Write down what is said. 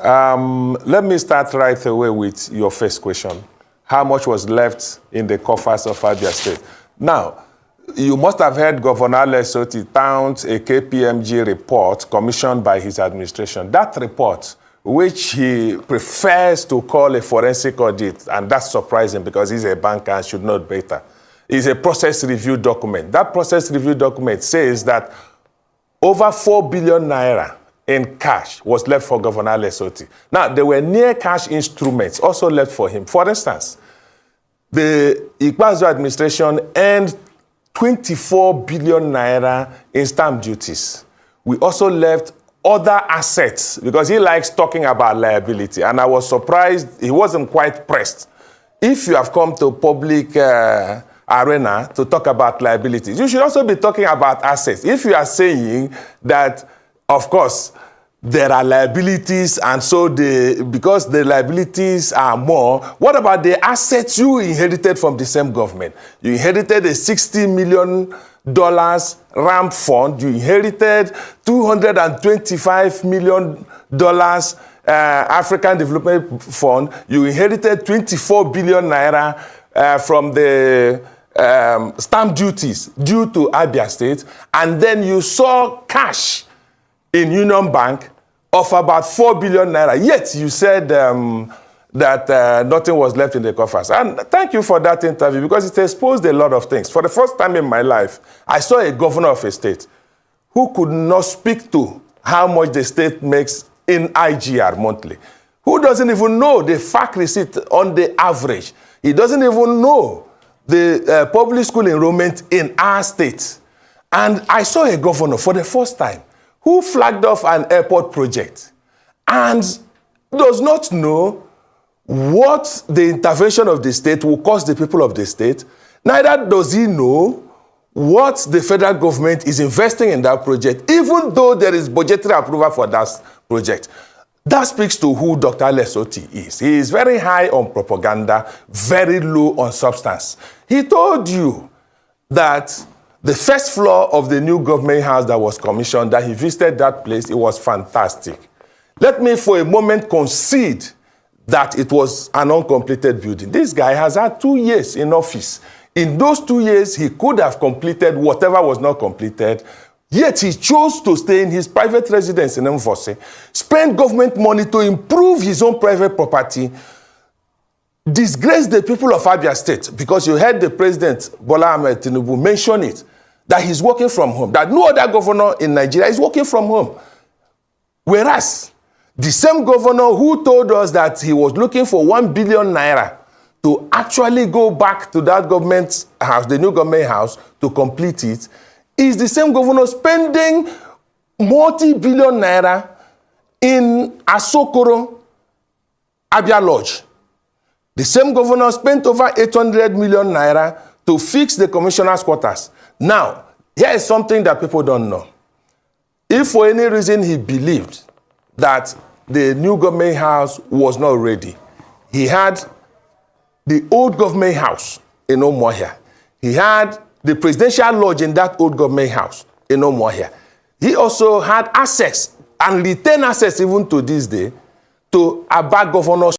Let me start right away with your first question. How much was left in the coffers of Abia State? Now, you must have heard Governor Otti tout a KPMG report commissioned by his administration. That report, which he prefers to call a forensic audit, and that's surprising because he's a banker and should know better, is a process review document. That process review document says that over 4 billion naira in cash was left for Governor Otti. Now, there were near cash instruments also left for him. For instance, the Ikpeazu administration earned 24 billion naira in stamp duties. We also left other assets because he likes talking about liability. And I was surprised he wasn't quite pressed. If you have come to public arena to talk about liabilities, you should also be talking about assets. If you are saying that, of course, there are liabilities, and so because the liabilities are more, what about the assets you inherited from the same government? You inherited a $60 million ramp fund. You inherited $225 million African Development Fund. You inherited 24 billion naira from the stamp duties due to Abia State, and then you saw cash in Union Bank of about 4 billion naira. Yet you said that nothing was left in the coffers. And thank you for that interview because it exposed a lot of things. For the first time in my life, I saw a governor of a state who could not speak to how much the state makes in IGR monthly, who doesn't even know the fact receipt on the average. He doesn't even know the public school enrollment in our state. And I saw a governor for the first time who flagged off an airport project and does not know what the intervention of the state will cost the people of the state. Neither does he know what the federal government is investing in that project, even though there is budgetary approval for that project. That speaks to who Dr. Otti is. He is very high on propaganda, very low on substance. He told you that the first floor of the new government house that was commissioned, that he visited that place, it was fantastic. Let me for a moment concede that it was an uncompleted building. This guy has had 2 years in office. In those 2 years, he could have completed whatever was not completed, yet he chose to stay in his private residence in Mvose, spend government money to improve his own private property, disgrace the people of Abia State, because you heard the president, Bola Ahmed Tinubu, mention it, that he's working from home, that no other governor in Nigeria is working from home. Whereas, the same governor who told us that he was looking for 1 billion naira to actually go back to that government house, the new government house, to complete it, is the same governor spending multi-billion naira in Asokoro, Abia Lodge. The same governor spent over 800 million naira to fix the commissioner's quarters. Now, here is something that people don't know. If for any reason he believed that the new government house was not ready, he had the old government house in Umuahia. He had the presidential lodge in that old government house in Umuahia. He also had access and retained access even to this day to Aba governors.